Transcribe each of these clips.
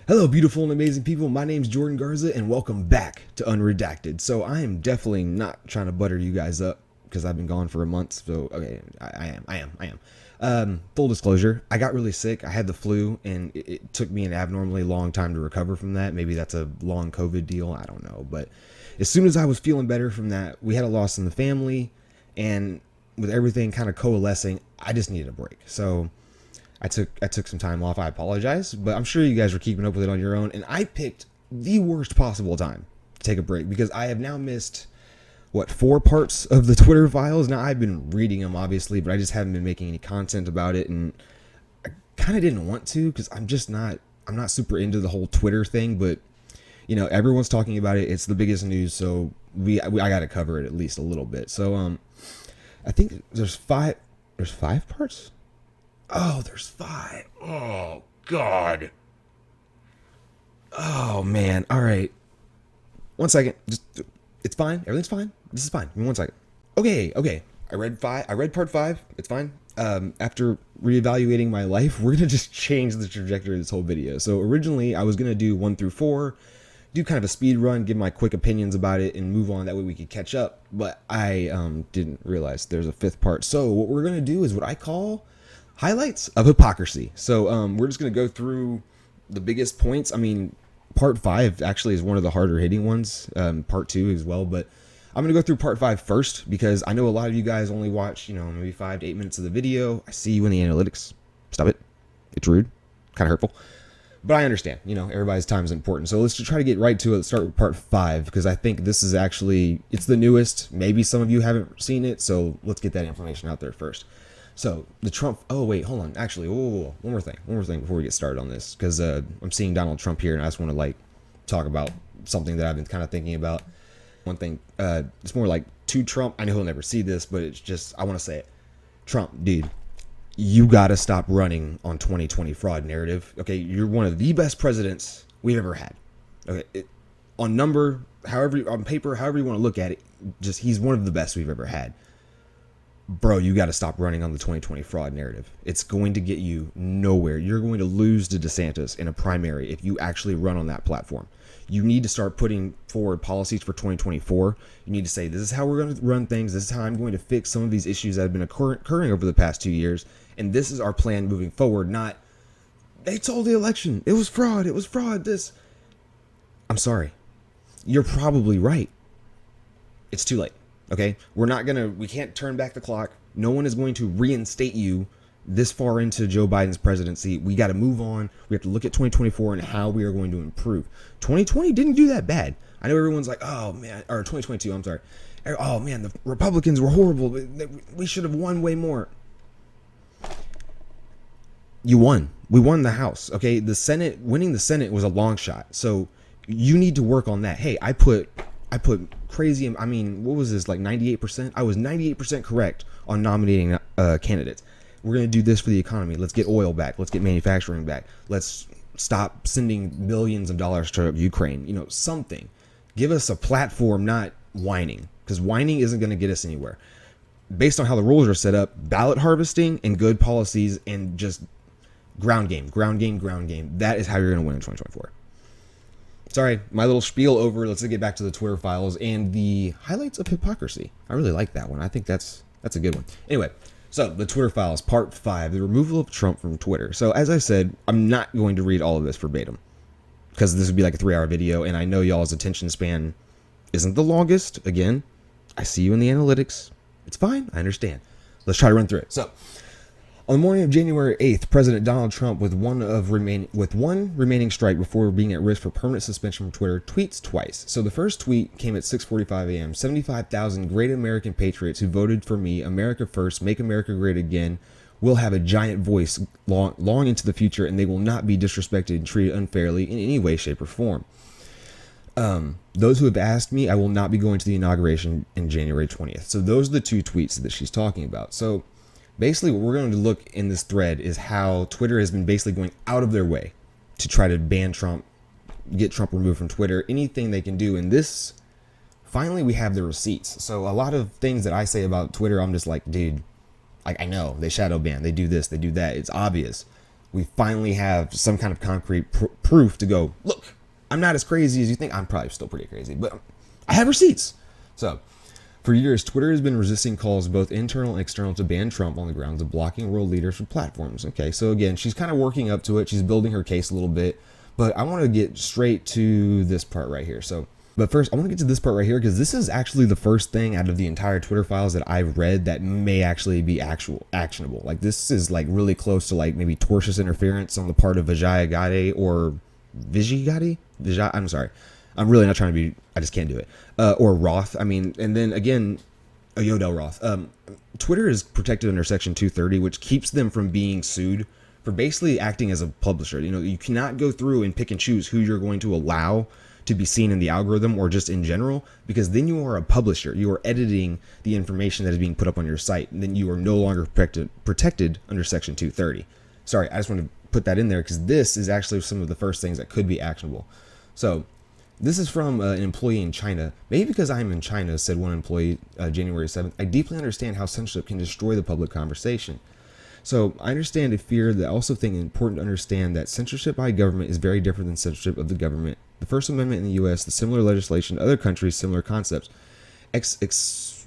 Hello, beautiful and amazing people. My name's Jordan Garza, and welcome back to Unredacted. So I am definitely not trying to butter you guys up because I've been gone for a month. So okay, I am. Full disclosure, I got really sick. I had the flu, and it took me an abnormally long time to recover from that. Maybe that's a long COVID deal. I don't know. But as soon as I was feeling better from that, we had a loss in the family, and with everything kind of coalescing, I just needed a break. So I took some time off. I apologize, but I'm sure you guys were keeping up with it on your own. And I picked the worst possible time to take a break because I have now missed four parts of the Twitter files. Now I've been reading them obviously, but I just haven't been making any content about it, and I kind of didn't want to because I'm not super into the whole Twitter thing. But everyone's talking about it. It's the biggest news, so I got to cover it at least a little bit. So I think there's five parts. Oh, there's five. Oh, God. Oh, man. All right. 1 second. It's fine. Everything's fine. This is fine. Give me 1 second. Okay. I read part 5. It's fine. After reevaluating my life, we're going to just change the trajectory of this whole video. So originally, I was going to do 1 through 4, do kind of a speed run, give my quick opinions about it, and move on. That way we could catch up. But I didn't realize there's a 5th part. So what we're going to do is what I call highlights of hypocrisy. So we're just going to go through the biggest points. I mean, part 5 actually is one of the harder hitting ones, part 2 as well, but I'm going to go through part 5 first because I know a lot of you guys only watch, maybe 5 to 8 minutes of the video. I see you in the analytics. Stop it. It's rude. Kind of hurtful. But I understand, everybody's time is important. So let's just try to get right to it. Let's start with part 5 because I think this is actually, it's the newest. Maybe some of you haven't seen it, so let's get that information out there first. So the Trump, oh wait, hold on. Actually, one more thing before we get started on this, because I'm seeing Donald Trump here, and I just want to talk about something that I've been kind of thinking about. One thing, it's more like to Trump. I know he'll never see this, but it's just, I want to say it. Trump, dude, you got to stop running on 2020 fraud narrative. Okay, you're one of the best presidents we've ever had. Okay, on number, on paper, however you want to look at it, just he's one of the best we've ever had. Bro, you got to stop running on the 2020 fraud narrative. It's going to get you nowhere. You're going to lose to DeSantis in a primary if you actually run on that platform. You need to start putting forward policies for 2024. You need to say, this is how we're going to run things. This is how I'm going to fix some of these issues that have been occurring over the past 2 years. And this is our plan moving forward, not, they told the election. It was fraud. This. I'm sorry. You're probably right. It's too late. Okay, we can't turn back the clock. No one is going to reinstate you this far into Joe Biden's presidency. We got to move on. We have to look at 2024 and how we are going to improve. 2020 didn't do that bad. I know everyone's like, oh man, or 2022, I'm sorry. Oh man, the Republicans were horrible. We should have won way more. You won. We won the House. Okay, winning the Senate was a long shot. So you need to work on that. Hey, I put crazy, I mean, what was this, like 98%? I was 98% correct on nominating candidates. We're going to do this for the economy. Let's get oil back. Let's get manufacturing back. Let's stop sending millions of dollars to Ukraine. Something. Give us a platform, not whining, because whining isn't going to get us anywhere. Based on how the rules are set up, ballot harvesting and good policies and just ground game. That is how you're going to win in 2024. Sorry, my little spiel over. Let's get back to the Twitter files and the highlights of hypocrisy. I really like that one. I think that's a good one. Anyway, so the Twitter files, part 5, the removal of Trump from Twitter. So as I said, I'm not going to read all of this verbatim because this would be like a 3-hour video, and I know y'all's attention span isn't the longest. Again, I see you in the analytics. It's fine. I understand. Let's try to run through it. So, on the morning of January 8th, President Donald Trump, with one remaining strike before being at risk for permanent suspension from Twitter, tweets twice. So the first tweet came at 6:45 a.m. 75,000 great American patriots who voted for me, America first, make America great again, will have a giant voice long into the future, and they will not be disrespected and treated unfairly in any way, shape, or form. Those who have asked me, I will not be going to the inauguration in January 20th. So those are the 2 tweets that she's talking about. So basically, what we're going to look in this thread is how Twitter has been basically going out of their way to try to ban Trump, get Trump removed from Twitter, anything they can do. And this, finally, we have the receipts. So a lot of things that I say about Twitter, I'm just like, dude, I know they shadow ban, they do this, they do that. It's obvious. we finally have some kind of concrete proof to go, look, I'm not as crazy as you think. I'm probably still pretty crazy, but I have receipts. So, for years, Twitter has been resisting calls, both internal and external, to ban Trump on the grounds of blocking world leaders from platforms. Okay, so again, she's kind of working up to it. She's building her case a little bit, but I want to get straight to this part right here. But first, I want to get to this part right here because this is actually the first thing out of the entire Twitter files that I've read that may actually be actionable. Like, this is like really close to like maybe tortious interference on the part of Vijay Gadde or I'm sorry. I'm really not trying to be, I just can't do it. Or Roth. I mean, and then again, Yodel Roth. Twitter is protected under Section 230, which keeps them from being sued for basically acting as a publisher. You know, you cannot go through and pick and choose who you're going to allow to be seen in the algorithm or just in general, because then you are a publisher. You are editing the information that is being put up on your site, and then you are no longer protected under Section 230. Sorry, I just want to put that in there because this is actually some of the first things that could be actionable. So this is from an employee in China. Maybe because I'm in China, said one employee January 7th, I deeply understand how censorship can destroy the public conversation. So I understand a fear that I also think it's important to understand that censorship by government is very different than censorship of the government. The First Amendment in the U.S., the similar legislation in other countries, similar concepts, exist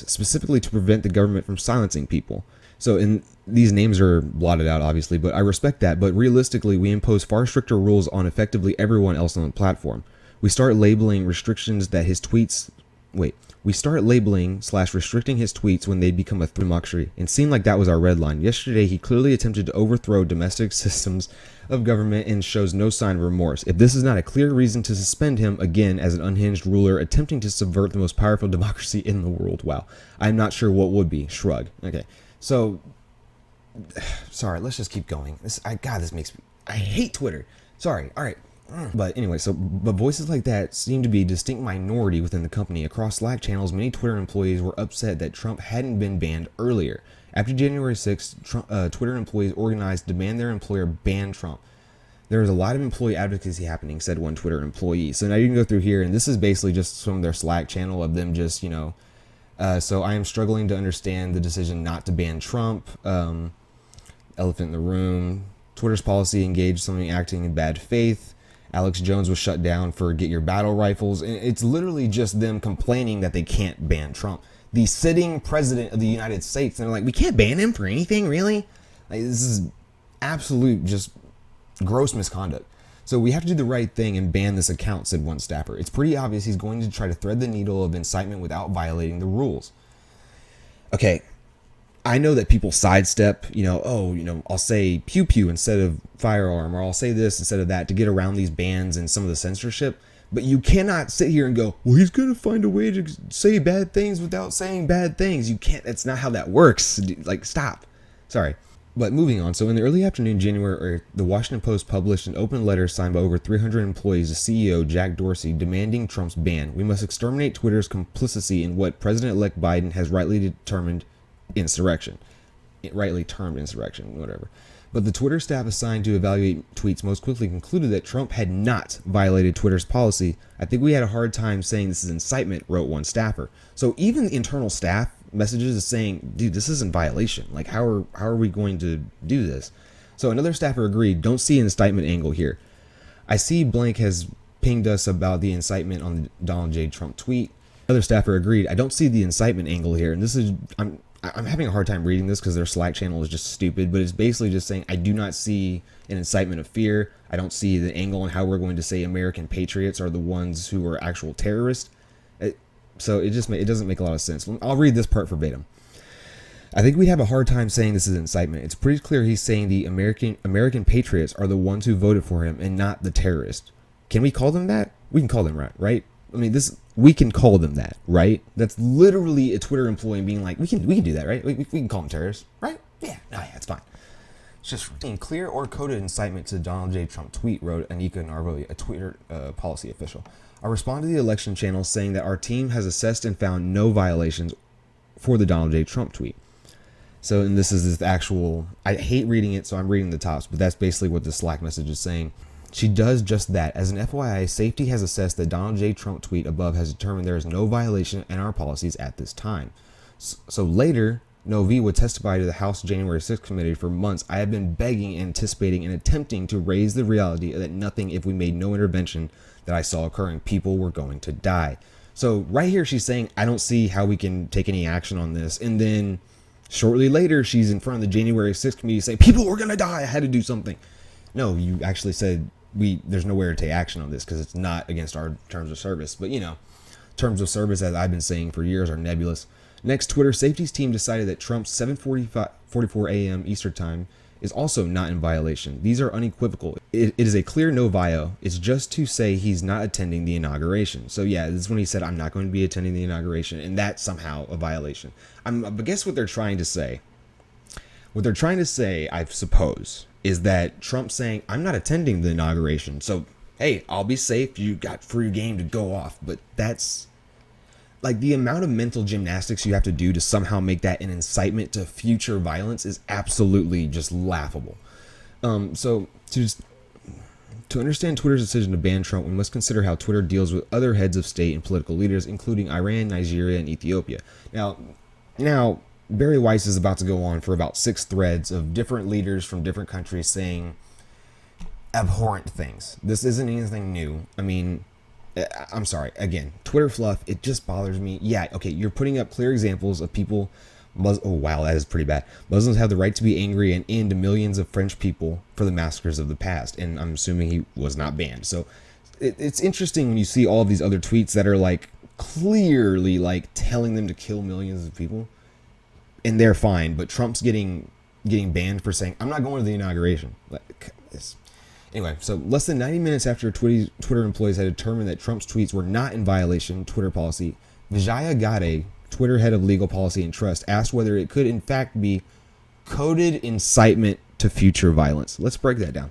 specifically to prevent the government from silencing people. So these names are blotted out, obviously, but I respect that. But realistically, we impose far stricter rules on effectively everyone else on the platform. We start labeling restrictions that his tweets... We start labeling / restricting his tweets when they become a threat to democracy, and seemed like that was our red line. Yesterday, he clearly attempted to overthrow domestic systems of government and shows no sign of remorse. If this is not a clear reason to suspend him again as an unhinged ruler attempting to subvert the most powerful democracy in the world, wow, I'm not sure what would be. Shrug. Okay, so sorry, let's just keep going. This makes me, I hate Twitter. Sorry. All right. But anyway, but voices like that seem to be a distinct minority within the company. Across Slack channels, many Twitter employees were upset that Trump hadn't been banned earlier. After January 6th, Twitter employees organized to demand their employer ban Trump. There is a lot of employee advocacy happening, said one Twitter employee. So now you can go through here, and this is basically just from their Slack channel of them just, so I am struggling to understand the decision not to ban Trump. Elephant in the room. Twitter's policy engaged somebody acting in bad faith. Alex Jones was shut down for get your battle rifles. And it's literally just them complaining that they can't ban Trump. The sitting president of the United States. And they're like, we can't ban him for anything, really? Like, this is absolute just gross misconduct. So we have to do the right thing and ban this account, said one staffer. It's pretty obvious he's going to try to thread the needle of incitement without violating the rules. Okay. I know that people sidestep, I'll say pew pew instead of firearm, or I'll say this instead of that to get around these bans and some of the censorship. But you cannot sit here and go, well, he's going to find a way to say bad things without saying bad things. You can't. That's not how that works. Like, stop. Sorry. But moving on. So in the early afternoon, January, the Washington Post published an open letter signed by over 300 employees to CEO Jack Dorsey demanding Trump's ban. We must exterminate Twitter's complicity in what President-elect Biden has rightly termed insurrection, whatever. But the Twitter staff assigned to evaluate tweets most quickly concluded that Trump had not violated Twitter's policy. I think we had a hard time saying this is incitement, wrote one staffer. So even the internal staff messages is saying, dude, this isn't violation. Like, how are we going to do this? So another staffer agreed, don't see an incitement angle here. I see blank has pinged us about the incitement on the Donald J. Trump tweet. Another staffer agreed, I don't see the incitement angle here. And this is, I'm having a hard time reading this because their Slack channel is just stupid, but it's basically just saying, I do not see an incitement of fear. I don't see the angle on how we're going to say American patriots are the ones who are actual terrorists. So it doesn't make a lot of sense. I'll read this part verbatim. I think we'd have a hard time saying this is incitement. It's pretty clear he's saying the American patriots are the ones who voted for him and not the terrorists. Can we call them that? We can call them that, right? I mean, we can call them that, right? That's literally a Twitter employee being like, we can do that, right? We can call them terrorists, right? Yeah, it's fine. It's just in clear or coded incitement to the Donald J. Trump tweet, wrote Anika Narvo, a Twitter policy official. I responded to the election channel saying that our team has assessed and found no violations for the Donald J. Trump tweet. So, and this is the actual, I hate reading it, so I'm reading the tops, but that's basically what the Slack message is saying. She does just that. As an FYI, safety has assessed that Donald J. Trump tweet above has determined there is no violation in our policies at this time. So later, Novi would testify to the House January 6th committee for months. I have been begging, anticipating, and attempting to raise the reality that nothing, if we made no intervention that I saw occurring, people were going to die. So right here, she's saying, I don't see how we can take any action on this. And then shortly later, she's in front of the January 6th committee saying, people were going to die. I had to do something. No, you actually said there's nowhere to take action on this because it's not against our terms of service. But, terms of service, as I've been saying for years, are nebulous. Next, Twitter safeties team decided that Trump's 7:44 a.m. Eastern time is also not in violation. These are unequivocal. It is a clear no vio. It's just to say he's not attending the inauguration. So yeah, this is when he said, I'm not going to be attending the inauguration, and that's somehow a violation. I guess what they're trying to say, I suppose, is that Trump saying, I'm not attending the inauguration. So, hey, I'll be safe. You got free game to go off. But that's like the amount of mental gymnastics you have to do to somehow make that an incitement to future violence is absolutely just laughable. So to understand Twitter's decision to ban Trump, we must consider how Twitter deals with other heads of state and political leaders, including Iran, Nigeria, and Ethiopia. Now, Barry Weiss is about to go on for about 6 threads of different leaders from different countries saying abhorrent things. This isn't anything new. I mean, I'm sorry. Again, Twitter fluff, it just bothers me. Yeah, okay, you're putting up clear examples of people. Oh, wow, that is pretty bad. Muslims have the right to be angry and end millions of French people for the massacres of the past. And I'm assuming he was not banned. So it's interesting when you see all of these other tweets that are like clearly like telling them to kill millions of people. And they're fine. But Trump's getting banned for saying, I'm not going to the inauguration. Anyway, so less than 90 minutes after Twitter employees had determined that Trump's tweets were not in violation of Twitter policy, Vijaya Gadde, Twitter head of legal policy and trust, asked whether it could in fact be coded incitement to future violence. Let's break that down.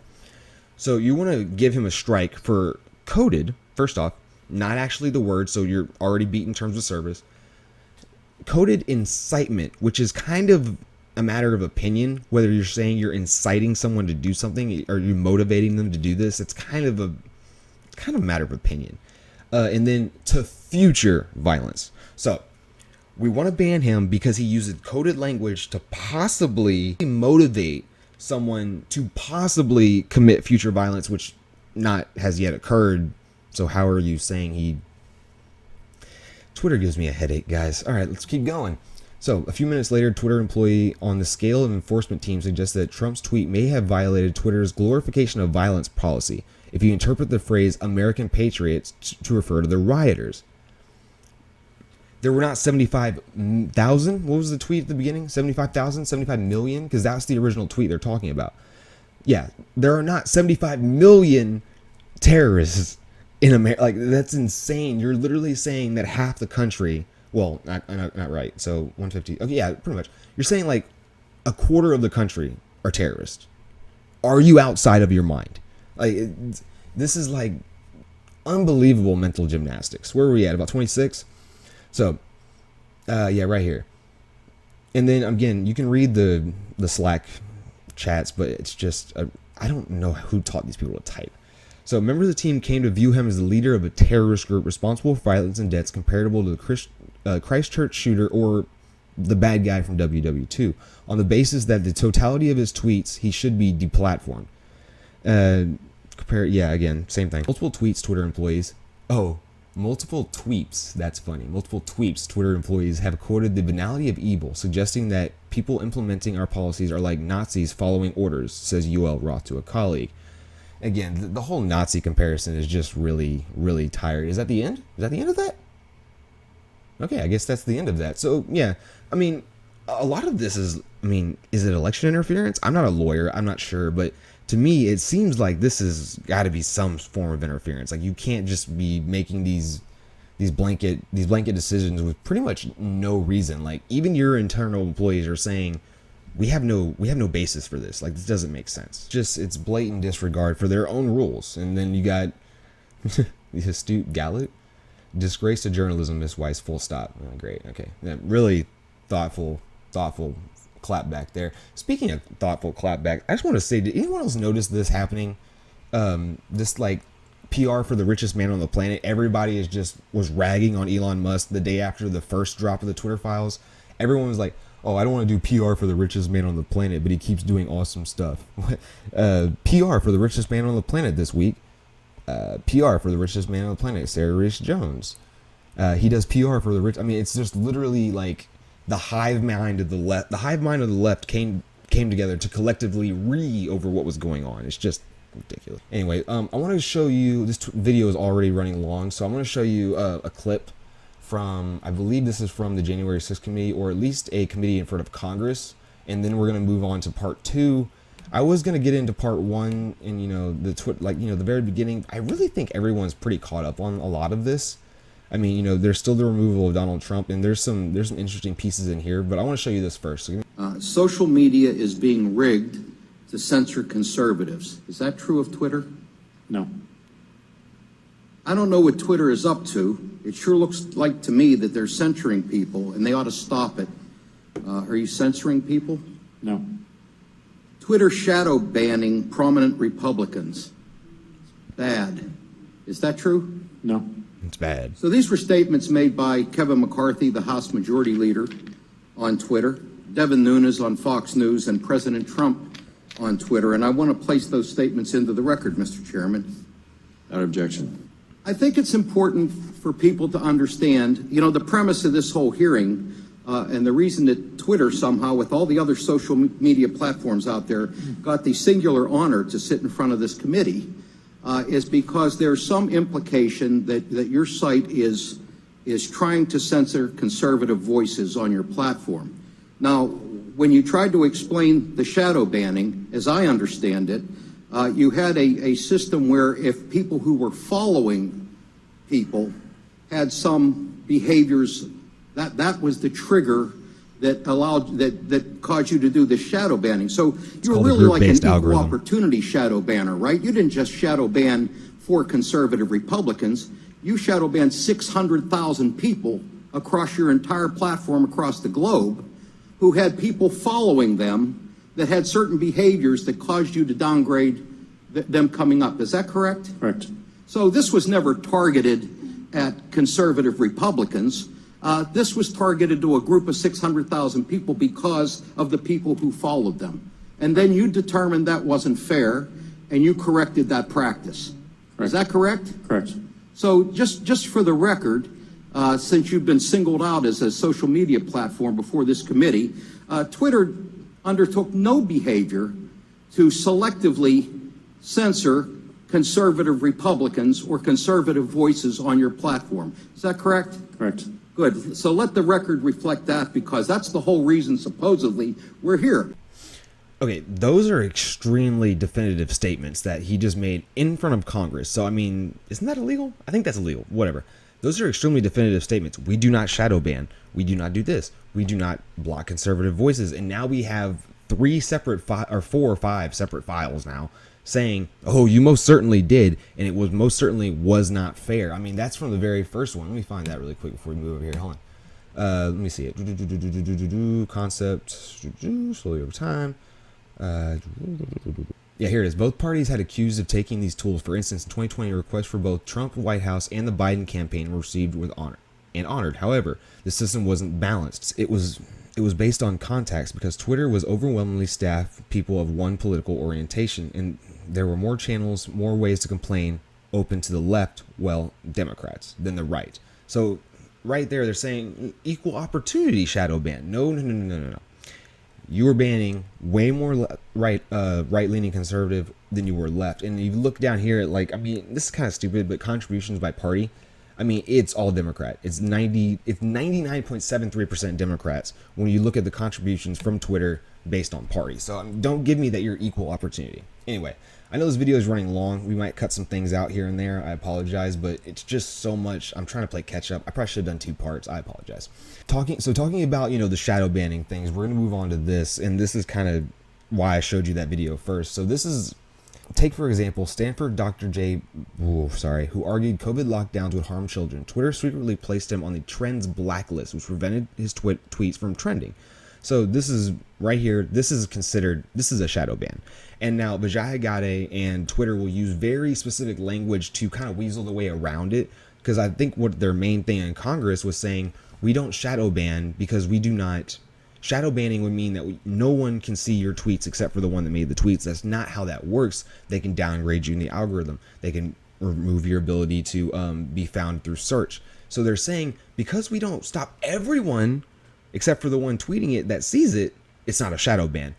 So you want to give him a strike for coded, first off, not actually the word, so you're already beating terms of service. Coded incitement, which is kind of a matter of opinion, whether you're saying you're inciting someone to do something or you're motivating them to do this. It's kind of a matter of opinion. And then to future violence. So we want to ban him because he uses coded language to possibly motivate someone to possibly commit future violence, which not has yet occurred. So how are you saying he... Twitter gives me a headache, guys. All right, let's keep going. So, a few minutes later, Twitter employee on the scale of enforcement team suggested that Trump's tweet may have violated Twitter's glorification of violence policy if you interpret the phrase American patriots to refer to the rioters. There were not 75,000? What was the tweet at the beginning? 75,000? 75 million? Because that's the original tweet they're talking about. Yeah, there are not 75 million terrorists in America. Like, that's insane. You're literally saying that half the country... Well, not right. So 150. Okay, yeah, pretty much. You're saying like a quarter of the country are terrorists. Are you outside of your mind? Like this is like unbelievable mental gymnastics. Where are we at? About 26. So, yeah, right here. And then again, you can read the Slack chats, but it's just I don't know who taught these people to type. So members of the team came to view him as the leader of a terrorist group responsible for violence and deaths comparable to the Christchurch shooter or the bad guy from WW2 on the basis that the totality of his tweets, he should be deplatformed. Again, same thing. Multiple tweets, Twitter employees. Oh, multiple tweets. That's funny. Multiple tweets, Twitter employees have quoted the banality of evil, suggesting that people implementing our policies are like Nazis following orders, says UL Roth to a colleague. Again, the whole Nazi comparison is just really, really tired. Is that the end? Is that the end of that? Okay, I guess that's the end of that. So, yeah, I mean, a lot of this is, is it election interference? I'm not a lawyer. I'm not sure. But to me, it seems like this has got to be some form of interference. Like, you can't just be making these blanket decisions with pretty much no reason. Like, even your internal employees are saying, we have no basis for this. Like, this doesn't make sense. Just, it's blatant disregard for their own rules. And then you got the astute Gallup. Disgrace to journalism, Miss Weiss, full stop. Oh, great. Okay. Yeah, really thoughtful clap back there. Speaking of thoughtful clap back, I just want to say, did anyone else notice this happening? This like PR for the richest man on the planet. Everybody was ragging on Elon Musk the day after the first drop of the Twitter files. Everyone was like, Oh, I don't want to do PR for the richest man on the planet, but he keeps doing awesome stuff. PR for the richest man on the planet this week. PR for the richest man on the planet, Sarah Reese Jones. He does PR for the rich. I mean, it's just literally like the hive mind of the left. The hive mind of the left came together to collectively over what was going on. It's just ridiculous. Anyway, I want to show you. This video is already running long, so I'm going to show you a clip from, I believe this is from the January 6th committee, or at least a committee in front of Congress, and then we're going to move on to part 2. I was going to get into part 1 and, you know, the very beginning. I really think everyone's pretty caught up on a lot of this. I mean, you know, there's still the removal of Donald Trump, and there's some interesting pieces in here, but I want to show you this first. Social media is being rigged to censor conservatives. Is that true of Twitter? No. I don't know what Twitter is up to. It sure looks like to me that they're censoring people, and they ought to stop it. Are you censoring people? No. Twitter shadow banning prominent Republicans. Bad. Is that true? No. It's bad. So these were statements made by Kevin McCarthy, the House Majority Leader, on Twitter, Devin Nunes on Fox News, and President Trump on Twitter. And I want to place those statements into the record, Mr. Chairman. Without objection. I think it's important for people to understand, you know, the premise of this whole hearing, and the reason that Twitter somehow, with all the other social media platforms out there, got the singular honor to sit in front of this committee, is because there's some implication that your site is trying to censor conservative voices on your platform. Now, when you tried to explain the shadow banning, as I understand it, you had a system where if people who were following people had some behaviors, that was the trigger that caused you to do the shadow banning. So you were really like an equal opportunity shadow banner, right? You didn't just shadow ban 4 conservative Republicans. You shadow banned 600,000 people across your entire platform across the globe who had people following them that had certain behaviors that caused you to downgrade them coming up. Is that correct? Correct. So this was never targeted at conservative Republicans. This was targeted to a group of 600,000 people because of the people who followed them. And then you determined that wasn't fair, and you corrected that practice. Correct. Is that correct? Correct. So just for the record, since you've been singled out as a social media platform before this committee, Twitter undertook no behavior to selectively censor conservative Republicans or conservative voices on your platform. Is that correct? Correct. Good. So let the record reflect that, because that's the whole reason, supposedly, we're here. Okay, those are extremely definitive statements that he just made in front of Congress. So, I mean, isn't that illegal? I think that's illegal. Whatever. Those are extremely definitive statements. We do not shadow ban. We do not do this. We do not block conservative voices. And now we have 4 or 5 separate files now saying, oh, you most certainly did, and it was most certainly was not fair. I mean, that's from the very first one. Let me find that really quick before we move over here. Hold on. Let me see it. Concept, slowly over time. Yeah, here it is. Both parties had accused of taking these tools. For instance, in 2020, requests for both Trump White House and the Biden campaign were received with honor and honored. However, the system wasn't balanced. It was based on contacts, because Twitter was overwhelmingly staffed people of one political orientation, and there were more channels, more ways to complain open to the left, well, Democrats, than the right. So right there, they're saying equal opportunity shadow ban. No. You were banning way more right-leaning conservative than you were left. And you look down here at, like, I mean, this is kind of stupid, but contributions by party, I mean, it's all Democrat. It's 99.73% Democrats when you look at the contributions from Twitter based on party. So don't give me that you're equal opportunity. Anyway, I know this video is running long. We might cut some things out here and there. I apologize, but it's just so much. I'm trying to play catch up. I probably should have done 2 parts. I apologize. Talking about, you know, the shadow banning things, we're going to move on to this, and this is kind of why I showed you that video first. So this is, take for example, Stanford Dr. who argued COVID lockdowns would harm children. Twitter secretly placed him on the trends blacklist, which prevented his tweets from trending. So this is right here. This is a shadow ban. And now Vijay Gadde and Twitter will use very specific language to kind of weasel the way around it, because I think what their main thing in Congress was saying, we don't shadow ban because we do not Shadow banning would mean that no one can see your tweets except for the one that made the tweets. That's not how that works. They can downgrade you in the algorithm. They can remove your ability to be found through search. So they're saying, because we don't stop everyone except for the one tweeting it that sees it, it's not a shadow ban.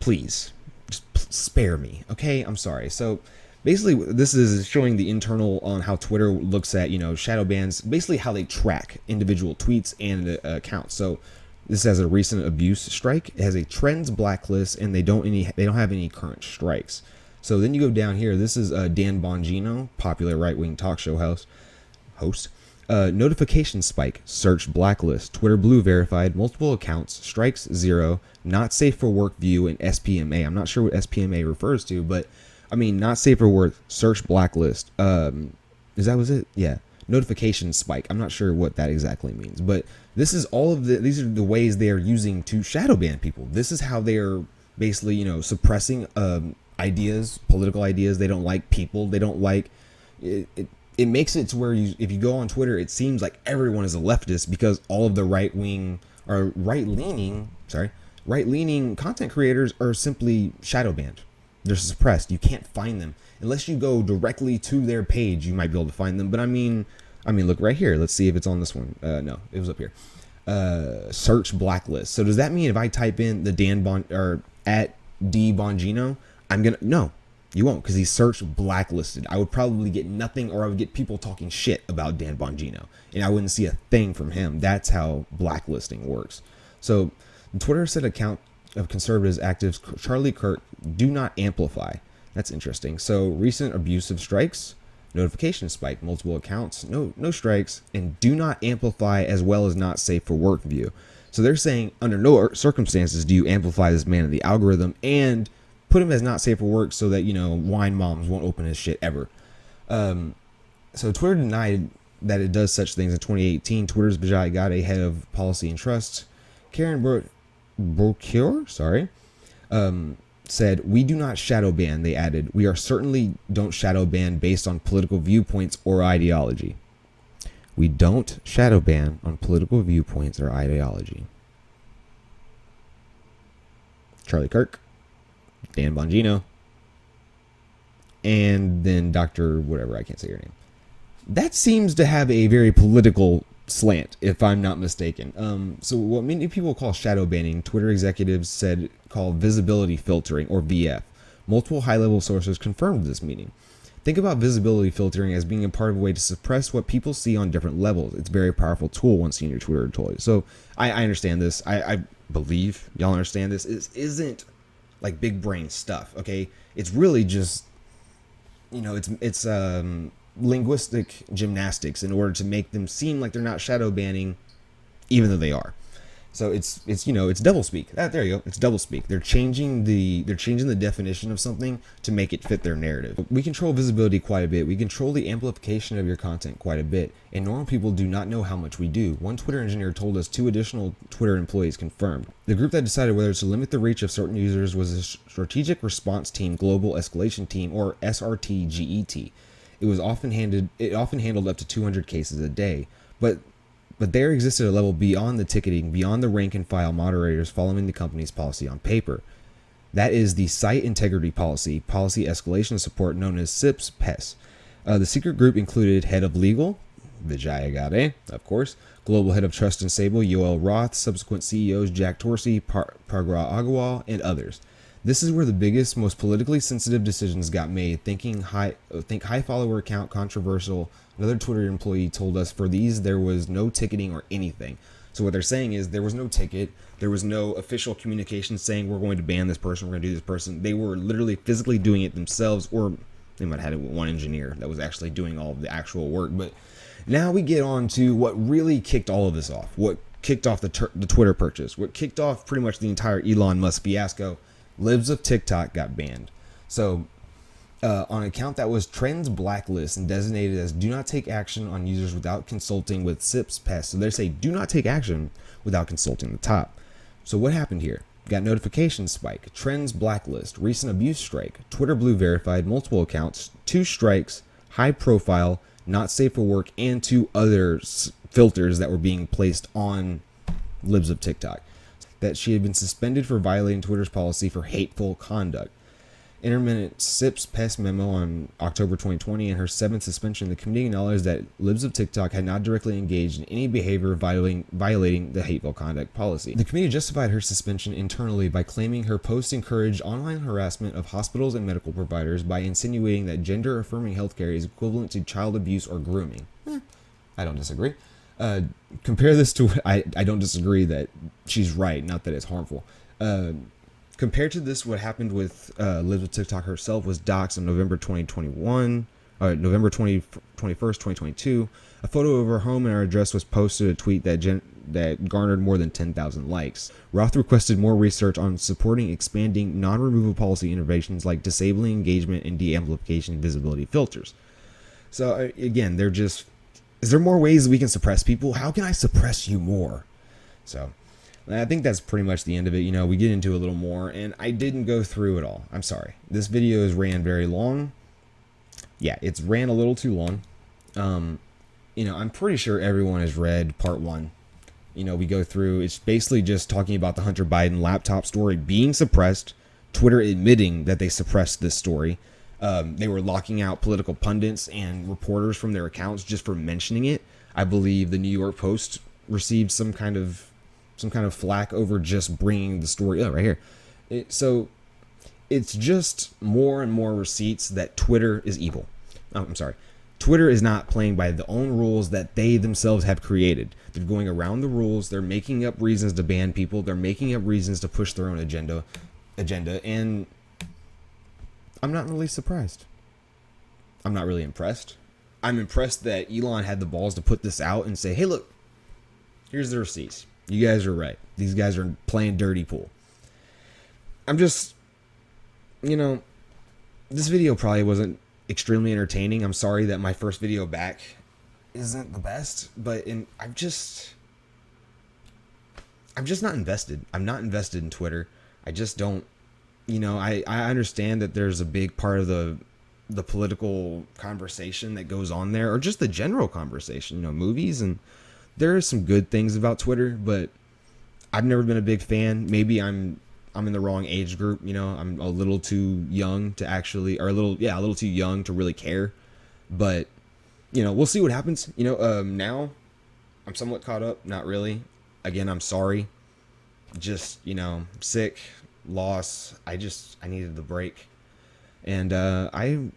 Please, just spare me, okay? I'm sorry. So basically, this is showing the internal on how Twitter looks at, shadow bans, basically how they track individual tweets and accounts. So this has a recent abuse strike. It has a trends blacklist, and they don't have any current strikes. So then you go down here. This is Dan Bongino, popular right-wing talk show host. Notification spike, search blacklist, Twitter blue verified, multiple accounts, strikes 0, not safe for work view, and SPMA. I'm not sure what SPMA refers to, but I mean, not safe for work, search blacklist. Was it? Yeah. Notification spike. I'm not sure what that exactly means, but this is these are the ways they are using to shadow ban people. This is how they are basically, suppressing ideas, political ideas. They don't like people. They don't like it. It makes it to where if you go on Twitter, it seems like everyone is a leftist because all of the right-leaning content creators are simply shadow banned. They're suppressed. You can't find them unless you go directly to their page. You might be able to find them, but I mean, look right here. Let's see if it's on this one. No, it was up here. Search blacklist. So does that mean if I type in the or at D Bongino, no. You won't, because he's search blacklisted. I would probably get nothing, or I would get people talking shit about Dan Bongino, and I wouldn't see a thing from him. That's how blacklisting works. So the Twitter said account of conservatives actives Charlie Kirk do not amplify. That's interesting. So recent abusive strikes, notification spike, multiple accounts, no strikes, and do not amplify as well as not safe for work view. So they're saying under no circumstances do you amplify this man in the algorithm and put him as not safe for work so that, wine moms won't open his shit ever. So Twitter denied that it does such things in 2018. Twitter's Vijay Gadde, head of policy and trust, Karen Brocure, said, "We do not shadow ban," they added. "We are certainly don't shadow ban based on political viewpoints or ideology." We don't shadow ban on political viewpoints or ideology. Charlie Kirk, Dan Bongino, and then Dr. whatever, I can't say your name. That seems to have a very political slant, if I'm not mistaken. So what many people call shadow banning, Twitter executives said called visibility filtering, or VF. Multiple high-level sources confirmed this meaning. Think about visibility filtering as being a part of a way to suppress what people see on different levels. It's a very powerful tool, one senior Twitter told you. So I understand this. I believe y'all understand this. It isn't like big brain stuff, okay? It's really just, it's linguistic gymnastics in order to make them seem like they're not shadow banning, even though they are. So it's it's doublespeak. There you go. It's doublespeak. They're changing the definition of something to make it fit their narrative. We control visibility quite a bit. We control the amplification of your content quite a bit, and normal people do not know how much we do. One Twitter engineer told us 2 additional Twitter employees confirmed. The group that decided whether to limit the reach of certain users was a Strategic Response Team Global Escalation Team, or SRTGET. It often handled up to 200 cases a day, but there existed a level beyond the ticketing, beyond the rank and file moderators following the company's policy on paper. That is the Site Integrity Policy Escalation Support, known as SIPS-PES. The secret group included Head of Legal, Vijay Gadde, of course, Global Head of Trust and Sable, Yoel Roth, subsequent CEOs Jack Dorsey, Pragra Agarwal, and others. This is where the biggest, most politically sensitive decisions got made. Think high follower count controversial. Another Twitter employee told us for these there was no ticketing or anything. So what they're saying is there was no ticket. There was no official communication saying we're going to ban this person, we're going to do this person. They were literally physically doing it themselves, or they might have had one engineer that was actually doing all of the actual work. But now we get on to what really kicked all of this off. What kicked off the Twitter purchase. What kicked off pretty much the entire Elon Musk fiasco. Libs of TikTok got banned. So on an account that was Trends Blacklist and designated as do not take action on users without consulting with SIPS-PES. So they say do not take action without consulting the top. So what happened here? Got notification spike, Trends Blacklist, recent abuse strike, Twitter Blue verified, multiple accounts, 2 strikes, high profile, not safe for work, and 2 other filters that were being placed on Libs of TikTok. that she had been suspended for violating Twitter's policy for hateful conduct. Intermittent SIP's past memo on October 2020 and her seventh suspension, the committee acknowledged that libs of TikTok had not directly engaged in any behavior violating the hateful conduct policy. The committee justified her suspension internally by claiming her posts encouraged online harassment of hospitals and medical providers by insinuating that gender-affirming healthcare is equivalent to child abuse or grooming. I don't disagree. Compare this to... I don't disagree that she's right, not that it's harmful. Compared to this, what happened with Liz with TikTok herself was doxxed on November 2021, November 21st, 2022. A photo of her home and her address was posted, a tweet that garnered more than 10,000 likes. Roth requested more research on supporting expanding non-removal policy innovations like disabling engagement and de-amplification visibility filters. So again, they're just... Is there more ways we can suppress people? How can I suppress you more? So... I think that's pretty much the end of it. You know, we get into a little more, and I didn't go through it all. I'm sorry. This video is ran very long. Yeah, it's ran a little too long. You know, I'm pretty sure everyone has read part 1. You know, we go through, it's basically just talking about the Hunter Biden laptop story being suppressed, Twitter admitting that they suppressed this story. They were locking out political pundits and reporters from their accounts just for mentioning it. I believe the New York Post received some kind of flack over just bringing the story up right here. So it's just more and more receipts that Twitter is evil. Oh, I'm sorry. Twitter is not playing by the own rules that they themselves have created. They're going around the rules. They're making up reasons to ban people. They're making up reasons to push their own agenda. And I'm not really surprised. I'm not really impressed. I'm impressed that Elon had the balls to put this out and say, hey, look, here's the receipts. You guys are right. These guys are playing dirty pool. I'm just, you know, this video probably wasn't extremely entertaining. I'm sorry that my first video back isn't the best, but I'm just not invested. I'm not invested in Twitter. I just don't, you know, I understand that there's a big part of the political conversation that goes on there, or just the general conversation, you know, movies, and there are some good things about Twitter, but I've never been a big fan. Maybe I'm in the wrong age group. You know, I'm a little too young to actually, or a little too young to really care. But, you know, we'll see what happens. You know, now I'm somewhat caught up. Not really. Again, I'm sorry. Just, you know, sick, loss. I needed the break. And I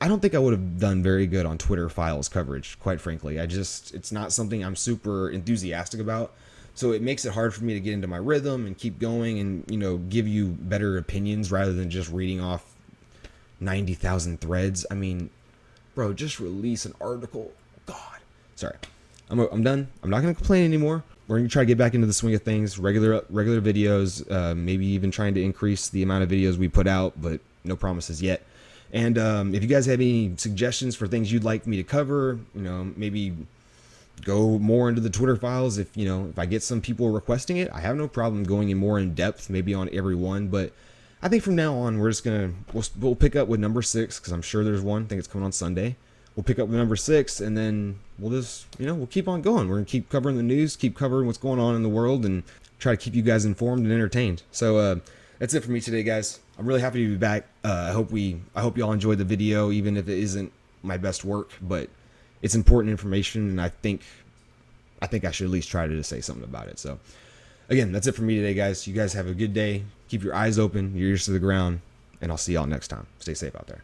don't think I would have done very good on Twitter Files coverage, quite frankly. It's not something I'm super enthusiastic about. So it makes it hard for me to get into my rhythm and keep going and, you know, give you better opinions rather than just reading off 90,000 threads. I mean, bro, just release an article. God. Sorry. I'm done. I'm not going to complain anymore. We're going to try to get back into the swing of things, regular videos, maybe even trying to increase the amount of videos we put out, but no promises yet. And if you guys have any suggestions for things you'd like me to cover, you know, maybe go more into the Twitter Files. If, you know, if I get some people requesting it, I have no problem going in more in depth, maybe on every one. But I think from now on, we're just we'll pick up with number 6, because I'm sure there's one. I think it's coming on Sunday. We'll pick up with number 6, and then we'll just, you know, we'll keep on going. We're gonna keep covering the news, keep covering what's going on in the world, and try to keep you guys informed and entertained. So that's it for me today, guys. I'm really happy to be back. I hope y'all enjoyed the video, even if it isn't my best work, but it's important information, and I think I should at least try to say something about it. So again, that's it for me today, guys. You guys have a good day. Keep your eyes open, your ears to the ground, and I'll see y'all next time. Stay safe out there.